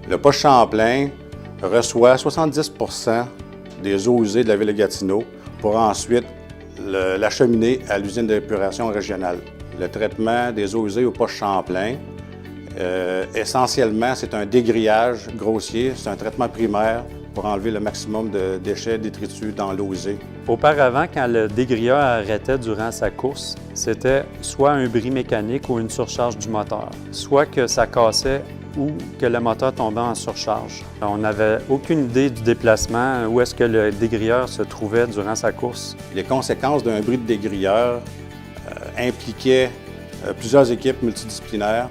Le poste Champlain reçoit 70 des eaux usées de la ville de Gatineau pour ensuite l'acheminer à l'usine d'épuration régionale. Le traitement des eaux usées au poste Champlain, essentiellement, c'est un dégrillage grossier, c'est un traitement primaire pour enlever le maximum de déchets, détritus dans l'eau usée. Auparavant, quand le dégrilleur arrêtait durant sa course, c'était soit un bris mécanique ou une surcharge du moteur, soit que ça cassait ou que le moteur tombait en surcharge. On n'avait aucune idée du déplacement, où est-ce que le dégrilleur se trouvait durant sa course. Les conséquences d'un bris de dégrilleur impliquaient plusieurs équipes multidisciplinaires,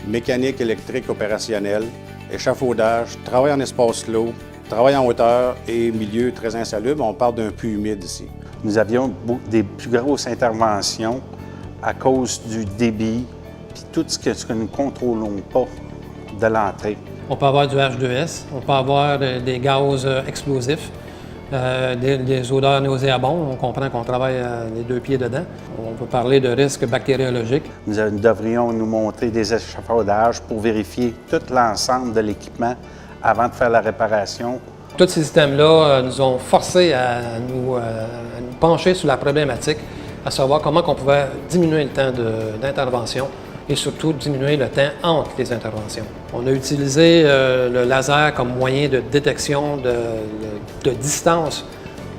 mécanique, électrique, opérationnelle, échafaudage, travail en espace clos, travail en hauteur et milieu très insalubre. On parle d'un puits humide ici. Nous avions des plus grosses interventions à cause du débit puis tout ce que nous ne contrôlons pas de l'entrée. On peut avoir du H2S, on peut avoir des gaz explosifs, des odeurs nauséabondes. On comprend qu'on travaille les deux pieds dedans. On peut parler de risques bactériologiques. Nous devrions nous monter des échafaudages pour vérifier tout l'ensemble de l'équipement avant de faire la réparation. Tous ces systèmes-là nous ont forcés à nous pencher sur la problématique, à savoir comment on pouvait diminuer le temps d'intervention et surtout diminuer le temps entre les interventions. On a utilisé le laser comme moyen de détection de distance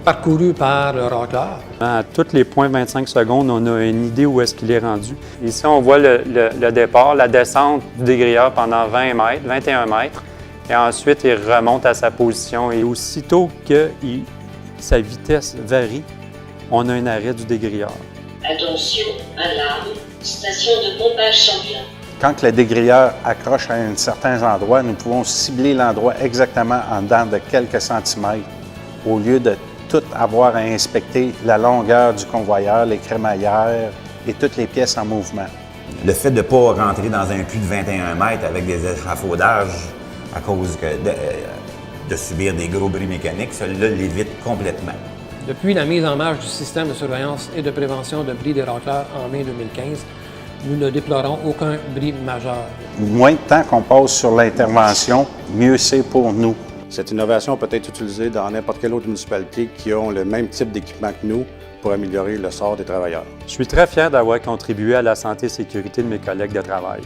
parcourue par le racleur. À tous les points 25 secondes, on a une idée où est-ce qu'il est rendu. Ici, on voit le départ, la descente du dégrilleur pendant 20 mètres, 21 mètres. Et ensuite, il remonte à sa position. Et aussitôt que sa vitesse varie, on a un arrêt du dégrilleur. Attention, alarme, station de pompage Champlain. Quand le dégrilleur accroche à un certain endroit, nous pouvons cibler l'endroit exactement en dedans de quelques centimètres, au lieu de tout avoir à inspecter la longueur du convoyeur, les crémaillères et toutes les pièces en mouvement. Le fait de ne pas rentrer dans un puits de 21 mètres avec des échafaudages à cause de subir des gros bris mécaniques, cela l'évite complètement. Depuis la mise en marche du système de surveillance et de prévention de bris des racleurs en mai 2015, nous ne déplorons aucun bris majeur. Moins de temps qu'on passe sur l'intervention, mieux c'est pour nous. Cette innovation peut être utilisée dans n'importe quelle autre municipalité qui ont le même type d'équipement que nous pour améliorer le sort des travailleurs. Je suis très fier d'avoir contribué à la santé et sécurité de mes collègues de travail.